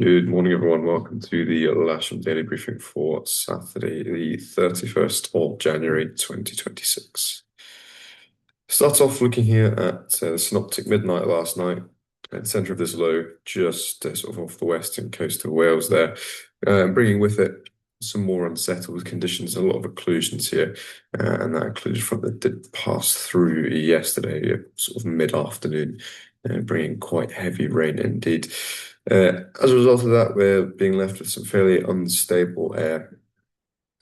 Good morning, everyone. Welcome to the Lasham Daily Briefing for Saturday, the 31st of January, 2026. Start off looking here at the synoptic midnight last night. At the centre of this low, just sort of off the western coast of Wales there, bringing with it some more unsettled conditions, a lot of occlusions here, and that occlusion front that did pass through yesterday, sort of mid-afternoon, bringing quite heavy rain indeed. As a result of that, we're being left with some fairly unstable air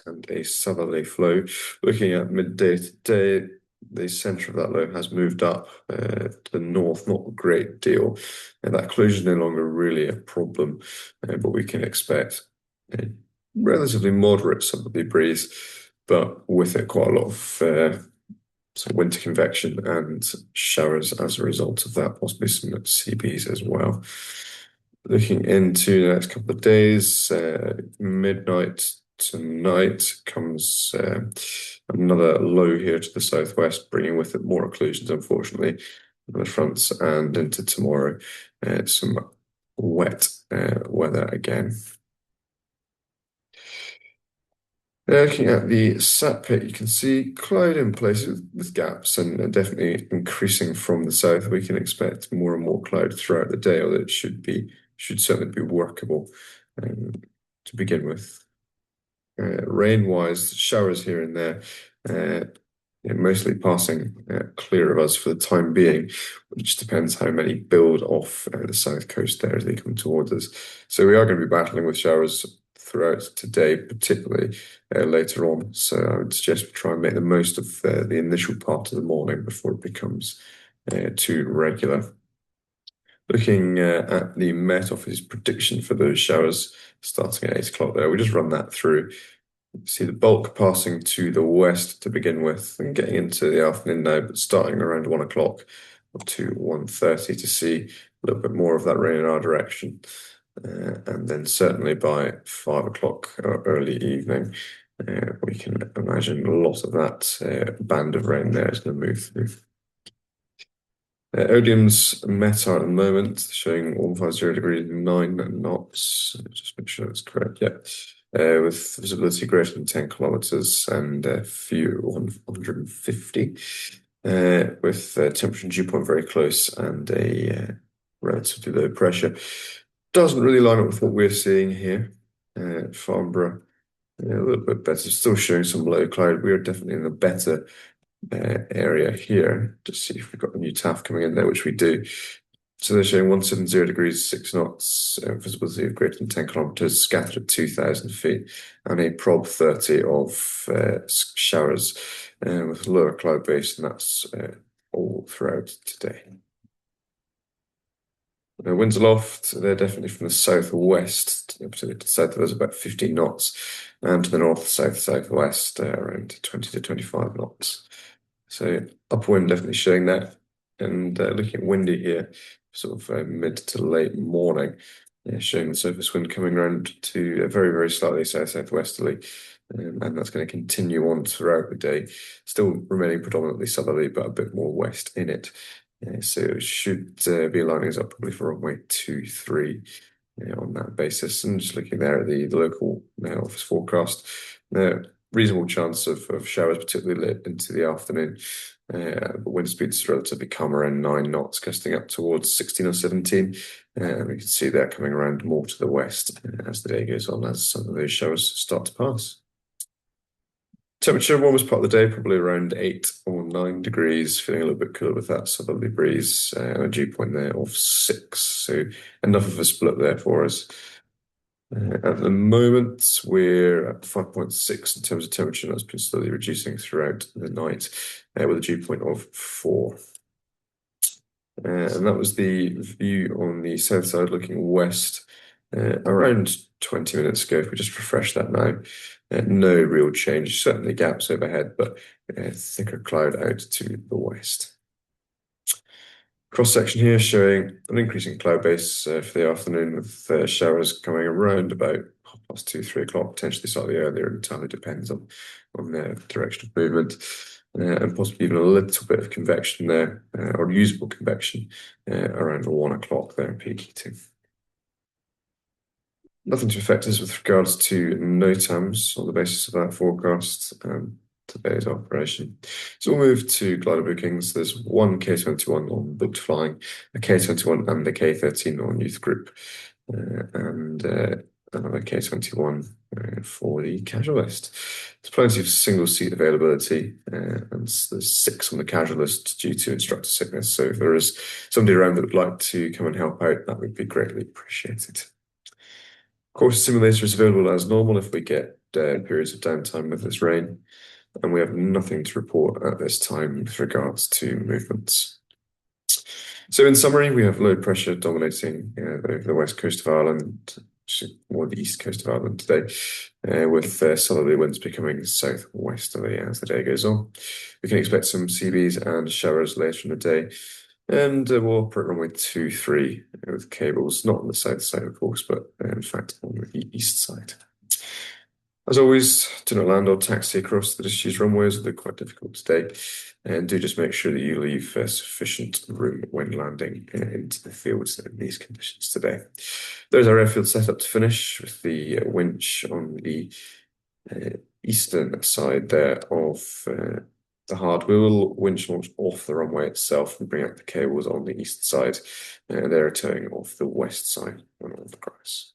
and a southerly flow. Looking at midday today, the centre of that low has moved up to the north, not a great deal. And that occlusion is no longer really a problem, but we can expect a relatively moderate southerly breeze, but with it quite a lot of winter convection and showers as a result of that, possibly some CBs as well. Looking into the next couple of days, midnight tonight comes another low here to the southwest, bringing with it more occlusions, unfortunately, on the fronts, and into tomorrow, some wet weather again. Looking at the sat pit, you can see cloud in places with gaps and definitely increasing from the south. We can expect more and more cloud throughout the day, although it should certainly be workable to begin with. Rain-wise, showers here and there, mostly passing clear of us for the time being, which depends how many build off the south coast there as they come towards us. So we are going to be battling with showers throughout today, particularly later on. So I would suggest we try and make the most of the initial part of the morning before it becomes too regular. Looking at the Met Office prediction for those showers starting at 8 o'clock there, we just run that through. See the bulk passing to the west to begin with and getting into the afternoon now, but starting around 1 o'clock up to 1:30 to see a little bit more of that rain in our direction. And then certainly by 5 o'clock early evening, we can imagine a lot of that band of rain there is going to move through. Odium's METAR at the moment showing 150 degrees 9 knots. Just make sure that's correct. Yeah. With visibility greater than 10 kilometers and few 150, with temperature and dew point very close and a relatively low pressure. Doesn't really line up with what we're seeing here. Farnborough, a little bit better, still showing some low cloud. We are definitely in a better area here. Just see if we've got a new TAF coming in there, which we do. So they're showing 170 degrees, 6 knots, visibility of greater than 10 kilometers, scattered at 2,000 feet, and a prob 30 of showers with lower cloud base, and that's all throughout today. Winds aloft, they're definitely from the southwest, to the south of us about 15 knots, and to the north, south, southwest, around 20 to 25 knots. So upwind definitely showing that. And looking at windy here, sort of mid to late morning, showing the surface wind coming around to a very, very slightly south-southwesterly. And that's going to continue on throughout the day, still remaining predominantly southerly, but a bit more west in it. So it should be lining us up probably for runway 23 on that basis. And just looking there at the local office forecast, reasonable chance of showers, particularly late into the afternoon. But wind speeds relatively calm around 9 knots, gusting up towards 16 or 17. And we can see they're coming around more to the west as the day goes on, as some of those showers start to pass. Temperature, warmest part of the day, probably around 8 or 9 degrees, feeling a little bit cooler with that southerly breeze, and a dew point there of 6. So enough of a split there for us. At the moment, we're at 5.6 in terms of temperature, and that's been slowly reducing throughout the night with a dew point of 4. And that was the view on the south side looking west around 20 minutes ago. If we just refresh that now, no real change, certainly gaps overhead, but thicker cloud out to the west. Cross section here showing an increasing cloud base for the afternoon with showers coming around about 2:30, 3 o'clock, potentially slightly earlier. It entirely depends on the direction of movement. And possibly even a little bit of convection there, or usable convection around 1 o'clock there in peak heating. Nothing to affect us with regards to NOTAMs on the basis of that forecast today's operation. So we'll move to glider bookings. There's one K21 on booked flying, a K21 and a K13 on youth group, and another K21 for the casual list. There's plenty of single seat availability, and there's 6 on the casual list due to instructor sickness. So if there is somebody around that would like to come and help out, that would be greatly appreciated. Course simulator is available as normal if we get periods of downtime with this rain, and we have nothing to report at this time with regards to movements. So in summary, we have low pressure dominating over the west coast of Ireland, or the east coast of Ireland today, with southerly winds becoming southwesterly as the day goes on. We can expect some CBs and showers later in the day, and we'll operate runway 23 with cables, not on the south side, of course, but in fact on the east side. As always, do not land or taxi across the disused runways. They're quite difficult today. And do just make sure that you leave sufficient room when landing into the fields in these conditions today. There's our airfield setup to finish with the winch on the eastern side there of the hard. We will winch launch off the runway itself and bring out the cables on the east side. And they're towing off the west side on all the grass.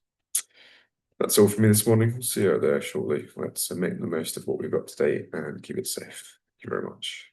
That's all from me this morning. We'll see you out there shortly. Let's make the most of what we've got today and keep it safe. Thank you very much.